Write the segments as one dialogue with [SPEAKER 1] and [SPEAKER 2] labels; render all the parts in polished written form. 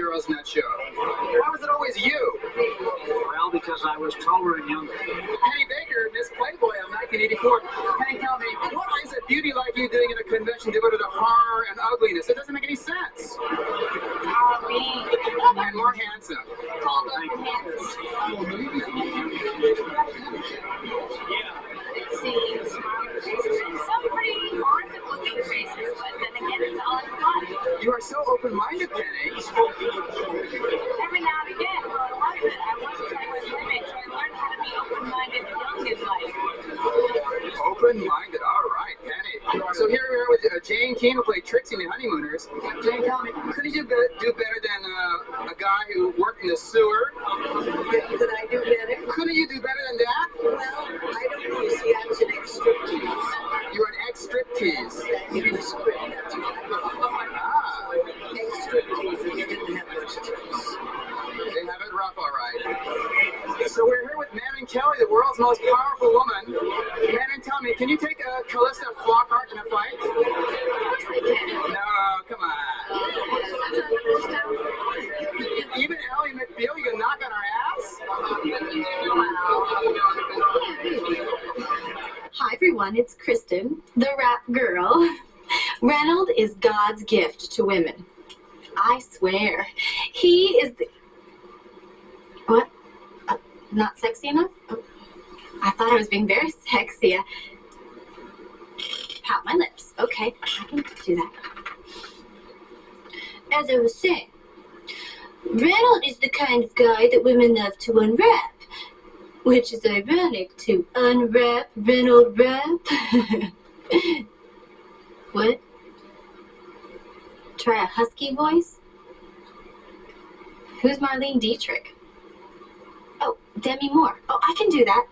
[SPEAKER 1] girls in that show? Why was it always you?
[SPEAKER 2] Well, because I was taller and younger.
[SPEAKER 1] Penny Baker, Miss Playboy of 1984. Penny, tell me, what is a beauty like you doing in a convention devoted to horror and ugliness? It doesn't make any sense.
[SPEAKER 3] Me.
[SPEAKER 1] And more handsome.
[SPEAKER 3] Called up hands. Let's see, smiling faces and some pretty horrific looking faces, but then again, it's all in fun.
[SPEAKER 1] You are so open-minded, Penny.
[SPEAKER 3] Every now and again, well, I love it. I want to play with women, so I learned how to be open-minded young in life.
[SPEAKER 1] Open-minded, all right, Penny. So here we are with Jane Keane, who played Trixie in The Honeymooners. Jane, tell me, couldn't you do better than a guy who worked in the sewer?
[SPEAKER 4] Could I do better?
[SPEAKER 1] Couldn't you do better than that?
[SPEAKER 4] Well, I don't know. See, I was an ex-striptease.
[SPEAKER 1] You're an ex-striptease.
[SPEAKER 4] In the script, that's what I wrote.
[SPEAKER 1] Ah,
[SPEAKER 4] Ex-striptease, you didn't have much choice.
[SPEAKER 1] they have it rough, all right. So we're here with Manon Kelly, the world's most powerful woman. Manon, tell me, can you take Callista Flockhart in a fight?
[SPEAKER 3] Of course they can.
[SPEAKER 1] No, come on. Even Ellie McBeal, you can knock on her ass?
[SPEAKER 5] Hi everyone, it's Kristen, the rap girl. Renald is God's gift to women. I swear, he is the... What? Not sexy enough? I thought I was being very sexy. Pout my lips. Okay, I can do that. As I was saying, Renald is the kind of guy that women love to unwrap. Which is ironic to unwrap Renald Rap. What? Try a husky voice? Who's Marlene Dietrich? Oh, Demi Moore. Oh, I can do that.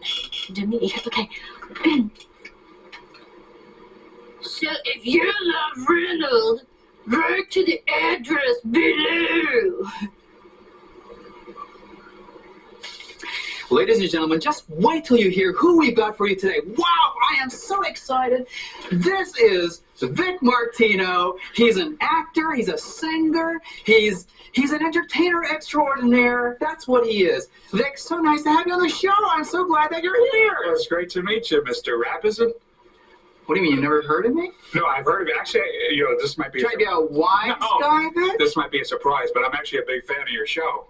[SPEAKER 5] Demi, okay. So if you love Renald, write to the address below.
[SPEAKER 1] Ladies and gentlemen, just wait till you hear who we got for you today. Wow, I am so excited. This is Vic Martino. He's an actor, he's a singer, he's an entertainer extraordinaire. That's what he is. Vic, so nice to have you on the show. I'm so glad that you're here.
[SPEAKER 6] Well, it's great to meet you, Mr. Rap, isn't it?
[SPEAKER 1] What do you mean, you never heard of me?
[SPEAKER 6] No, I've heard of it. Actually, this might be
[SPEAKER 1] Trying to be a wise guy, Vic?
[SPEAKER 6] This might be a surprise, but I'm actually a big fan of your show.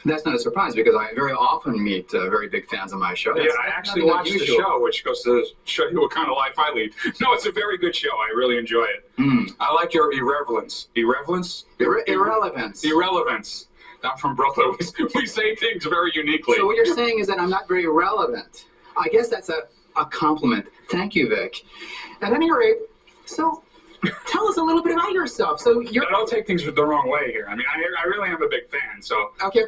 [SPEAKER 1] That's not a surprise because I very often meet very big fans of my show.
[SPEAKER 6] Yeah, I actually watched the show, which goes to show you what kind of life I lead. No, it's a very good show. I really enjoy it. I like your irrelevance. Irrelevance?
[SPEAKER 1] Irrelevance.
[SPEAKER 6] Irrelevance. I'm from Brooklyn. We say things very uniquely.
[SPEAKER 1] So what you're saying is that I'm not very relevant. I guess that's a compliment. Thank you, Vic. At any rate, so tell us a little bit about yourself. So you're...
[SPEAKER 6] Don't take things the wrong way here. I mean, I really am a big fan, so...
[SPEAKER 1] Okay,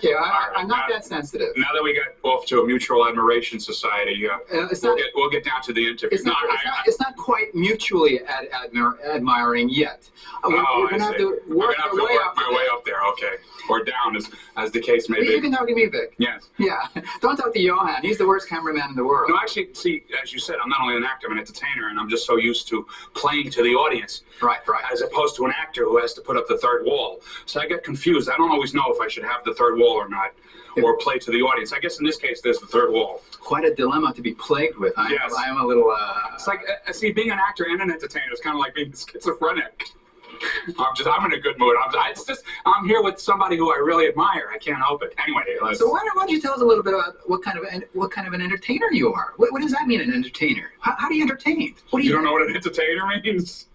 [SPEAKER 1] I'm not that sensitive.
[SPEAKER 6] Now that we got off to a mutual admiration society, we'll get down to the interview.
[SPEAKER 1] It's not quite mutually admiring yet. We're going to have to work my way
[SPEAKER 6] up there, okay. Or down, as the case may be.
[SPEAKER 1] You can talk to me, Vic.
[SPEAKER 6] Yes.
[SPEAKER 1] Yeah. Don't talk to Johan. He's the worst cameraman in the world.
[SPEAKER 6] No, actually, see, as you said, I'm not only an actor, I'm an entertainer, and I'm just so used to playing to the audience.
[SPEAKER 1] Right.
[SPEAKER 6] As opposed to an actor who has to put up the third wall. So I get confused. I don't always know if I should have the third wall or not, or play to the audience. I guess in this case, there's the third wall.
[SPEAKER 1] Quite a dilemma to be plagued with.
[SPEAKER 6] Yes.
[SPEAKER 1] I am a little...
[SPEAKER 6] It's like, see, being an actor and an entertainer is kind of like being schizophrenic. I'm in a good mood. I'm here with somebody who I really admire. I can't help it. Anyway,
[SPEAKER 1] so why don't you tell us a little bit about what kind of an entertainer you are? What does that mean, an entertainer? How do you entertain?
[SPEAKER 6] You don't know what an entertainer means?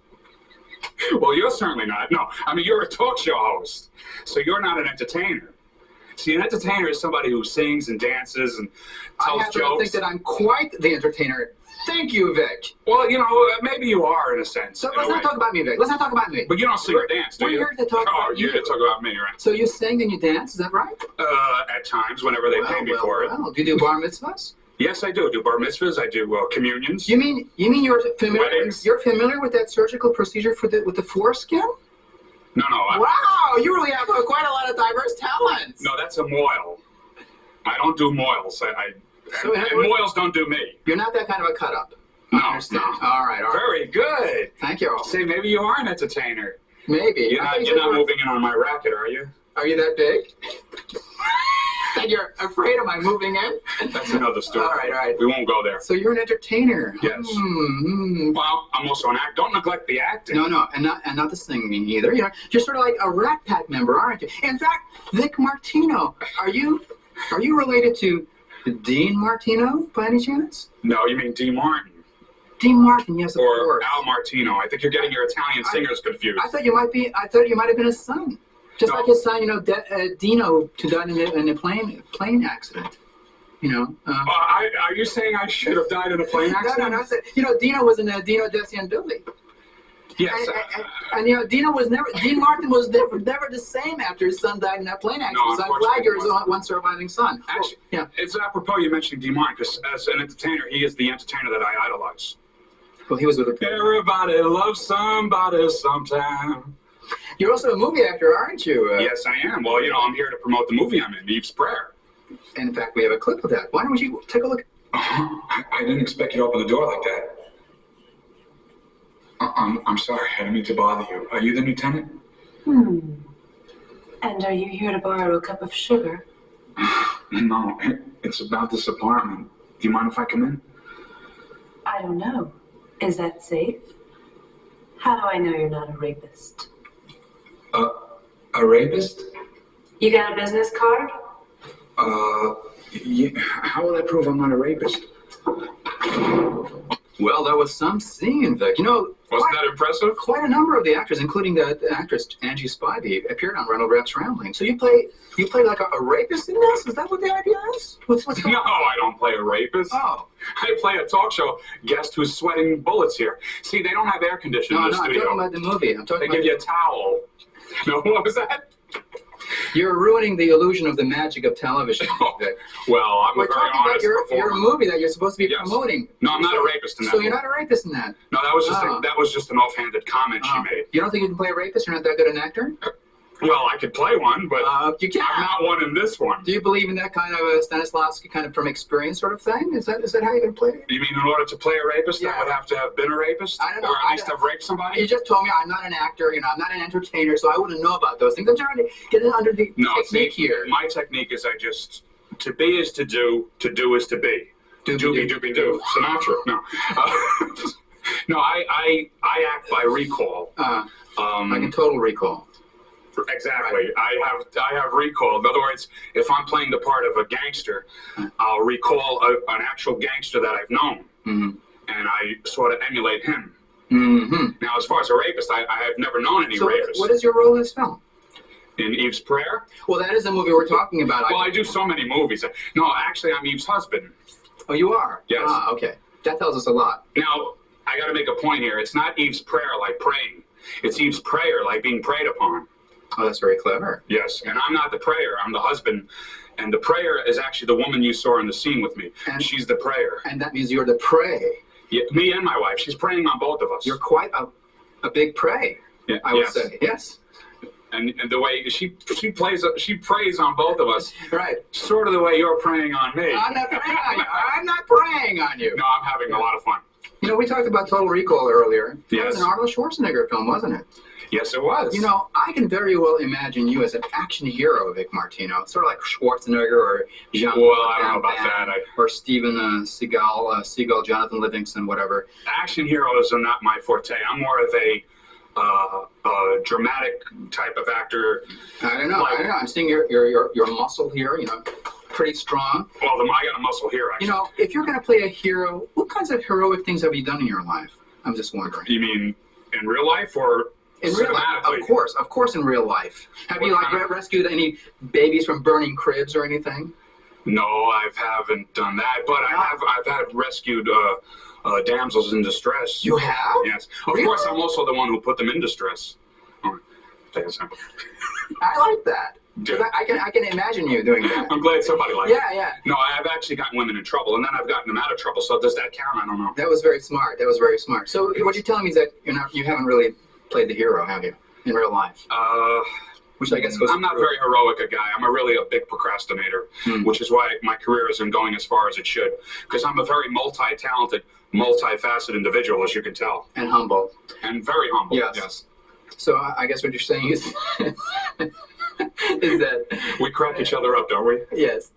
[SPEAKER 6] Well, you're certainly not. No, I mean, you're a talk show host, so you're not an entertainer. See, an entertainer is somebody who sings and dances and tells jokes. I think
[SPEAKER 1] that I'm quite the entertainer. Thank you, Vic.
[SPEAKER 6] Well, maybe you are in a sense.
[SPEAKER 1] So let's not talk about me, Vic. Let's not talk about me.
[SPEAKER 6] But you don't sing or dance, do you?
[SPEAKER 1] We're here to talk about you.
[SPEAKER 6] You're here to talk about me, right?
[SPEAKER 1] So you sing and you dance, is that right?
[SPEAKER 6] At times, whenever they pay me for it.
[SPEAKER 1] Do you do bar mitzvahs?
[SPEAKER 6] Yes, I do. I do bar mitzvahs. I do communions.
[SPEAKER 1] You mean you're familiar?
[SPEAKER 6] Weddings.
[SPEAKER 1] You're familiar with that surgical procedure with the foreskin?
[SPEAKER 6] No.
[SPEAKER 1] Wow, you really have quite a lot of diverse talents.
[SPEAKER 6] No, that's a moil. I don't do moils. And moils don't do me.
[SPEAKER 1] You're not that kind of a cut-up.
[SPEAKER 6] No.
[SPEAKER 1] I understand. All right.
[SPEAKER 6] Very good.
[SPEAKER 1] Thank you.
[SPEAKER 6] Say, maybe you are an entertainer.
[SPEAKER 1] Maybe.
[SPEAKER 6] You're not moving in on my racket, are you?
[SPEAKER 1] Are you that big? And you're afraid of my moving in?
[SPEAKER 6] That's another story.
[SPEAKER 1] All right.
[SPEAKER 6] We won't go there.
[SPEAKER 1] So you're an entertainer.
[SPEAKER 6] Yes. Well, I'm also an actor. Don't neglect the acting.
[SPEAKER 1] No, and not the singing either. You know, you're sort of like a Rat Pack member, aren't you? In fact, Vic Martino, are you related to Dean Martino by any chance?
[SPEAKER 6] No, you mean Dean Martin.
[SPEAKER 1] Dean Martin, yes, of
[SPEAKER 6] or
[SPEAKER 1] course.
[SPEAKER 6] Al Martino. I think you're getting your Italian singers confused.
[SPEAKER 1] I thought you might have been his son. Just like his son, you know, Dino, who died in a plane accident. You know.
[SPEAKER 6] Are you saying I should have died in a plane accident?
[SPEAKER 1] No. I said, you know, Dino was in Dino, Desi, and Billy.
[SPEAKER 6] Yes.
[SPEAKER 1] And you know, Dean Martin was never the same after his son died in that plane accident.
[SPEAKER 6] No,
[SPEAKER 1] so I'm glad you're his one surviving son.
[SPEAKER 6] Actually,
[SPEAKER 1] yeah.
[SPEAKER 6] It's apropos you mentioning Dean Martin, because as an entertainer, he is the entertainer that I idolize.
[SPEAKER 1] Well, he was with a...
[SPEAKER 6] Everybody loves somebody sometime.
[SPEAKER 1] You're also a movie actor, aren't you?
[SPEAKER 6] Yes, I am. Well, you know, I'm here to promote the movie I'm in, Eve's Prayer.
[SPEAKER 1] And in fact, we have a clip of that. Why don't you take a look?
[SPEAKER 6] I didn't expect you to open the door like that. I'm sorry. I didn't mean to bother you. Are you the new tenant?
[SPEAKER 7] And are you here to borrow a cup of sugar?
[SPEAKER 6] No, it's about this apartment. Do you mind if I come in?
[SPEAKER 7] I don't know. Is that safe? How do I know you're not a rapist?
[SPEAKER 6] A rapist?
[SPEAKER 7] You got a business card?
[SPEAKER 6] Yeah. How will I prove I'm not a rapist?
[SPEAKER 1] Well, that was some scene, Vic. You know,
[SPEAKER 6] wasn't that impressive?
[SPEAKER 1] Quite a number of the actors, including the actress Angie Spivey, appeared on Renald Rap's Rambling. So you play like a rapist in this? Is that what the idea is? What's going on?
[SPEAKER 6] No, I don't play a rapist.
[SPEAKER 1] Oh.
[SPEAKER 6] I play a talk show guest who's sweating bullets here. See, they don't have air conditioning in the studio.
[SPEAKER 1] I'm talking about the movie.
[SPEAKER 6] They give you a towel. No, what was that?
[SPEAKER 1] You're ruining the illusion of the magic of television. Vic.
[SPEAKER 6] Well, I'm
[SPEAKER 1] We're
[SPEAKER 6] very
[SPEAKER 1] talking
[SPEAKER 6] honest
[SPEAKER 1] about your movie that you're supposed to be promoting.
[SPEAKER 6] No, I'm not a rapist in that.
[SPEAKER 1] So you're not a rapist in that?
[SPEAKER 6] No, that was just an offhanded comment she made.
[SPEAKER 1] You don't think you can play a rapist? You're not that good an actor?
[SPEAKER 6] Well, I could play one, but
[SPEAKER 1] you can't.
[SPEAKER 6] I'm not one in this one.
[SPEAKER 1] Do you believe in that kind of a Stanislavski kind of from experience sort of thing? Is that how you're going to play it?
[SPEAKER 6] You mean in order to play a rapist, I would have to have been a rapist?
[SPEAKER 1] I don't know.
[SPEAKER 6] Or at least have raped somebody?
[SPEAKER 1] You just told me I'm not an actor, you know, I'm not an entertainer, so I wouldn't know about those things. I'm trying to get it under the technique here.
[SPEAKER 6] My technique is to be is to do is to be. Doobie-doobie-doo. Sinatra. No. No, I act by recall.
[SPEAKER 1] Like a total recall.
[SPEAKER 6] Exactly. Right. I have recall. In other words, if I'm playing the part of a gangster, I'll recall an actual gangster that I've known, and I sort of emulate him. Now, as far as a rapist, I have never known any rapists.
[SPEAKER 1] What is your role in this film?
[SPEAKER 6] In Eve's Prayer?
[SPEAKER 1] Well, that is the movie we're talking about.
[SPEAKER 6] Well, I do so many movies. No, actually, I'm Eve's husband.
[SPEAKER 1] Oh, you are?
[SPEAKER 6] Yes.
[SPEAKER 1] Okay. That tells us a lot.
[SPEAKER 6] Now, I got to make a point here. It's not Eve's Prayer like praying. It's Eve's Prayer like being prayed upon.
[SPEAKER 1] Oh, that's very clever.
[SPEAKER 6] Yes, and I'm not the prayer. I'm the husband. And the prayer is actually the woman you saw in the scene with me. And she's the prayer.
[SPEAKER 1] And that means you're the prey.
[SPEAKER 6] Yeah, me and my wife. She's praying on both of us.
[SPEAKER 1] You're quite a big prey, I would say. Yes.
[SPEAKER 6] And the way she prays on both of us.
[SPEAKER 1] Right.
[SPEAKER 6] Sort of the way you're praying on me.
[SPEAKER 1] I'm not praying on you. I'm not praying on you.
[SPEAKER 6] No, I'm having a lot of fun.
[SPEAKER 1] You know, we talked about Total Recall earlier.
[SPEAKER 6] Yes.
[SPEAKER 1] That was an Arnold Schwarzenegger film, wasn't it?
[SPEAKER 6] Yes, it was.
[SPEAKER 1] You know, I can very well imagine you as an action hero, Vic Martino. Sort of like Schwarzenegger or Jean.
[SPEAKER 6] Well, I don't know about that.
[SPEAKER 1] Or Steven Seagal, Jonathan Livingston, whatever.
[SPEAKER 6] Action heroes are not my forte. I'm more of a dramatic type of actor.
[SPEAKER 1] I don't know. I'm seeing your muscle here. You know, pretty strong.
[SPEAKER 6] Well, I got a muscle here. Actually.
[SPEAKER 1] You know, if you're going to play a hero, what kinds of heroic things have you done in your life? I'm just wondering.
[SPEAKER 6] You mean in real life or?
[SPEAKER 1] In real life, of course, in real life. Have you rescued any babies from burning cribs or anything?
[SPEAKER 6] No, I haven't done that, but I've rescued damsels in distress.
[SPEAKER 1] You have?
[SPEAKER 6] Yes. Of course, I'm also the one who put them in distress. Take a second.
[SPEAKER 1] I like that. I can imagine you doing that.
[SPEAKER 6] I'm glad somebody liked it.
[SPEAKER 1] Yeah.
[SPEAKER 6] No, I've actually gotten women in trouble, and then I've gotten them out of trouble. So does that count? I don't know.
[SPEAKER 1] That was very smart. So what you're telling me is that you haven't really played the hero, have you, in real life? Which I guess goes.
[SPEAKER 6] I'm not very heroic a guy. I'm really a big procrastinator, which is why my career isn't going as far as it should. Because I'm a very multi-talented, multifaceted individual, as you can tell.
[SPEAKER 1] And humble.
[SPEAKER 6] And very humble.
[SPEAKER 1] Yes. So I guess what you're saying is is that
[SPEAKER 6] We crack each other up, don't we?
[SPEAKER 1] yes.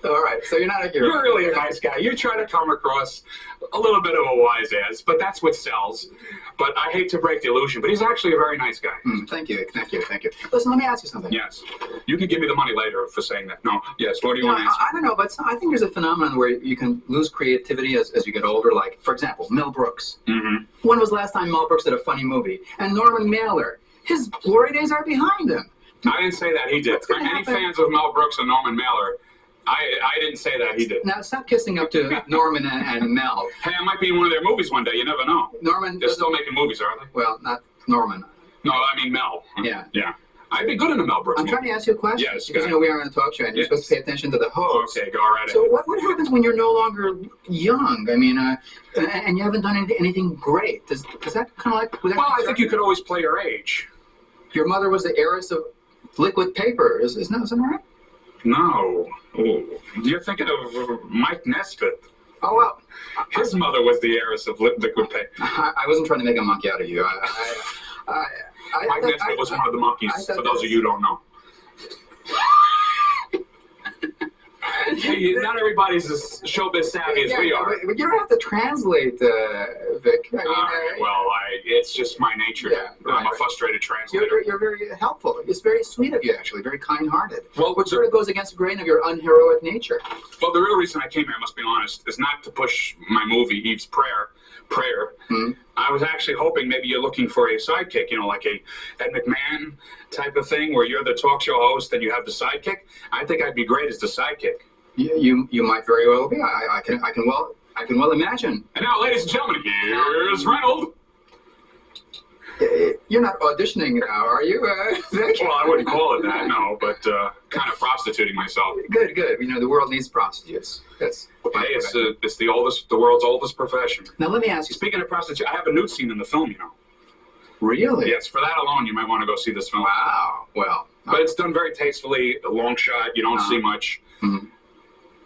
[SPEAKER 1] All right, so you're not a hero.
[SPEAKER 6] You're really a nice guy. You try to come across a little bit of a wise ass, but that's what sells. But I hate to break the illusion, but he's actually a very nice guy.
[SPEAKER 1] Thank you, thank you, thank you. Listen, let me ask you something.
[SPEAKER 6] Yes. You can give me the money later for saying that. No. Yes. What do you want to ask?
[SPEAKER 1] I don't know, but I think there's a phenomenon where you can lose creativity as you get older. Like, for example, Mel Brooks.
[SPEAKER 6] Mm-hmm.
[SPEAKER 1] When was the last time Mel Brooks did a funny movie? And Norman Mailer, his glory days are behind him.
[SPEAKER 6] I didn't say that. He did. For any fans of Mel Brooks and Norman Mailer, I didn't say that. He did.
[SPEAKER 1] Now, stop kissing up to Norman and Mel.
[SPEAKER 6] Hey, I might be in one of their movies one day. You never know.
[SPEAKER 1] Norman...
[SPEAKER 6] They're still making movies, are they?
[SPEAKER 1] Well, not Norman.
[SPEAKER 6] No, I mean Mel.
[SPEAKER 1] Yeah.
[SPEAKER 6] Yeah. I'd be good in a Mel Brooks
[SPEAKER 1] I'm
[SPEAKER 6] movie.
[SPEAKER 1] trying to ask you a question.
[SPEAKER 6] Yes,
[SPEAKER 1] because,
[SPEAKER 6] go
[SPEAKER 1] you know, we are on a talk show, and you're supposed to pay attention to the host.
[SPEAKER 6] Okay, go right ahead.
[SPEAKER 1] So what happens when you're no longer young? I mean, and you haven't done anything great? Does that kind of like...
[SPEAKER 6] Well, I think you could always play your age.
[SPEAKER 1] Your mother was the heiress of liquid paper. Isn't that right?
[SPEAKER 6] No. Oh. You're thinking of Mike Nesbitt.
[SPEAKER 1] Oh, well.
[SPEAKER 6] His mother was the heiress of liquid paper.
[SPEAKER 1] I wasn't trying to make a monkey out of you.
[SPEAKER 6] Mike Nesbitt was one of the monkeys, for those of you who don't know. Hey, not everybody's as showbiz savvy as we are.
[SPEAKER 1] But you don't have to translate, Vic.
[SPEAKER 6] It's just my nature.
[SPEAKER 1] Yeah,
[SPEAKER 6] I'm a frustrated translator.
[SPEAKER 1] You're very helpful. It's very sweet of you, actually. Very kind-hearted.
[SPEAKER 6] Well,
[SPEAKER 1] which sort of goes against the grain of your unheroic nature.
[SPEAKER 6] Well, the real reason I came here, I must be honest, is not to push my movie, Eve's Prayer. I was actually hoping maybe you're looking for a sidekick, you know, like a Ed McMahon type of thing, where you're the talk show host and you have the sidekick. I think I'd be great as the sidekick.
[SPEAKER 1] You might very well be. I can well imagine.
[SPEAKER 6] And now, ladies and gentlemen, here's Renald.
[SPEAKER 1] You're not auditioning now, are you, Vic?
[SPEAKER 6] Well, I wouldn't call it that, no, but kind of prostituting myself.
[SPEAKER 1] Good. You know, the world needs prostitutes. That's.
[SPEAKER 6] Hey, it's the world's oldest profession.
[SPEAKER 1] Now let me ask you.
[SPEAKER 6] Speaking of prostitution, I have a nude scene in the film, you know.
[SPEAKER 1] Really?
[SPEAKER 6] Yes, for that alone, you might want to go see this film.
[SPEAKER 1] Wow. Well.
[SPEAKER 6] But it's done very tastefully, a long shot. You don't see much.
[SPEAKER 1] Mm-hmm.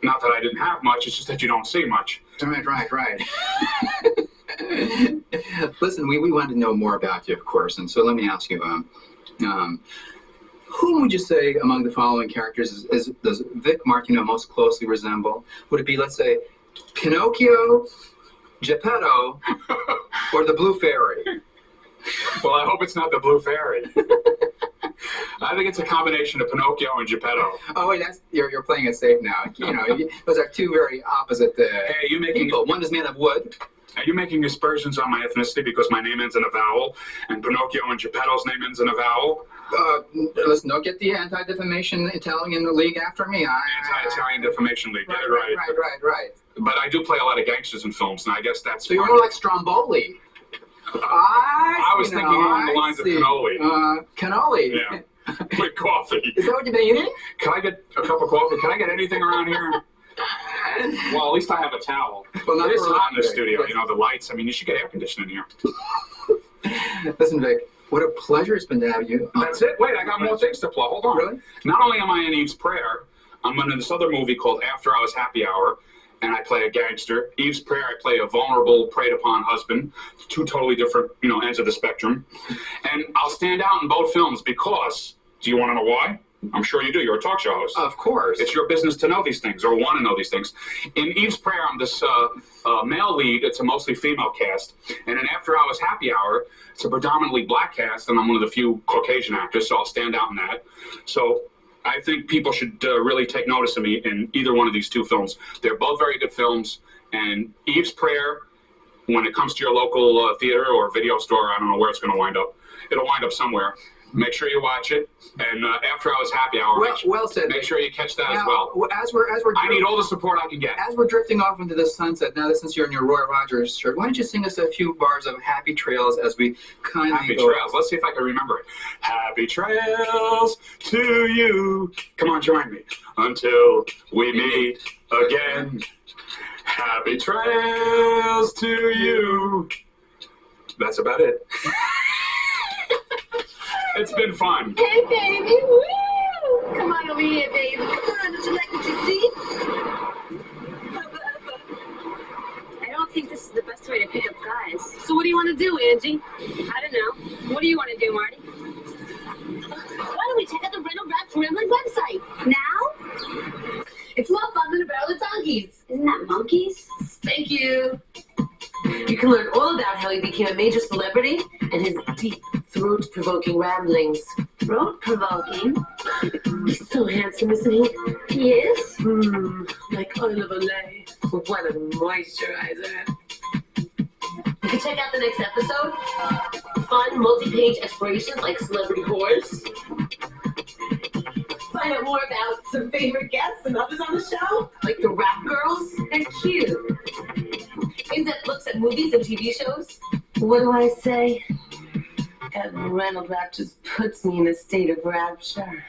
[SPEAKER 6] Not that I didn't have much. It's just that you don't see much.
[SPEAKER 1] Right. Listen, we want to know more about you, of course, and so let me ask you, whom would you say among the following characters does Vic Martino most closely resemble? Would it be, let's say, Pinocchio, Geppetto, or the Blue Fairy?
[SPEAKER 6] Well, I hope it's not the Blue Fairy. I think it's a combination of Pinocchio and Geppetto.
[SPEAKER 1] Oh wait, you're playing it safe now. You know, those are two very opposite
[SPEAKER 6] hey, you making
[SPEAKER 1] people. One is made of wood.
[SPEAKER 6] Are you making aspersions on my ethnicity because my name ends in a vowel, and Pinocchio and Geppetto's name ends in a vowel?
[SPEAKER 1] Listen, don't get the Anti-Defamation Italian League after me.
[SPEAKER 6] Anti-Italian Defamation League. Get it right.
[SPEAKER 1] Right.
[SPEAKER 6] But I do play a lot of gangsters in films, and I guess that's.
[SPEAKER 1] So you're more like Stromboli.
[SPEAKER 6] I was thinking along the lines of cannoli.
[SPEAKER 1] Cannoli.
[SPEAKER 6] Yeah. With coffee.
[SPEAKER 1] Is that what you've been eating?
[SPEAKER 6] Can I get a cup of coffee? Can I get anything around here? Well, at least I have a towel.
[SPEAKER 1] Well, not
[SPEAKER 6] it is
[SPEAKER 1] for
[SPEAKER 6] hot in the studio. You know, the lights. I mean, you should get air conditioning here.
[SPEAKER 1] Listen, Vic, what a pleasure it's been to have you.
[SPEAKER 6] That's it. Wait, I got more things to plug. Hold on.
[SPEAKER 1] Really?
[SPEAKER 6] Not only am I in Eve's Prayer, I'm in this other movie called After Hours Happy Hour, and I play a gangster. Eve's Prayer, I play a vulnerable, preyed-upon husband. Two totally different, ends of the spectrum. And I'll stand out in both films because, do you want to know why? I'm sure you do. You're a talk show host.
[SPEAKER 1] Of course.
[SPEAKER 6] It's your business to know these things or want to know these things. In Eve's Prayer, I'm this male lead. It's a mostly female cast. And in After Hours Happy Hour, it's a predominantly black cast, and I'm one of the few Caucasian actors, so I'll stand out in that. So I think people should really take notice of me in either one of these two films. They're both very good films. And Eve's Prayer, when it comes to your local theater or video store, I don't know where it's going to wind up. It'll wind up somewhere. Make sure you watch it. And After Hours Happy Hour,
[SPEAKER 1] well said.
[SPEAKER 6] Make sure you catch that
[SPEAKER 1] now,
[SPEAKER 6] as well. I need all the support I can get.
[SPEAKER 1] As we're drifting off into the sunset, now since you're in your Roy Rogers shirt, why don't you sing us a few bars of Happy Trails as we kindly
[SPEAKER 6] Happy
[SPEAKER 1] go
[SPEAKER 6] Trails. Let's see if I can remember it. Happy trails to you. Come on, join me. Until we meet again. Happy trails to you. That's about it. It's been fun.
[SPEAKER 5] Hey, baby. Woo! Come on over here, baby. Come on. Don't you like what you see?
[SPEAKER 3] I don't think this is the best way to pick up guys. So what do you want to do, Angie? I don't know. What do you want to do, Marty?
[SPEAKER 5] Why don't we check out the Renald website. Now? It's more fun than a barrel of donkeys. Isn't that monkeys? Thank you.
[SPEAKER 7] You can learn all about how he became a major celebrity and his deep, throat-provoking ramblings.
[SPEAKER 5] Throat-provoking?
[SPEAKER 7] He's so handsome, isn't he?
[SPEAKER 5] He is?
[SPEAKER 7] Like oil of Olay. What a moisturizer. You can check out the next episode. Fun, multi-page explorations like celebrity whores. Find out more about some favorite guests and others on the show, like the Rap Girls.
[SPEAKER 5] They're cute.
[SPEAKER 7] In-depth looks at movies and TV shows. What do I say? That Renald Rap just puts me in a state of rapture.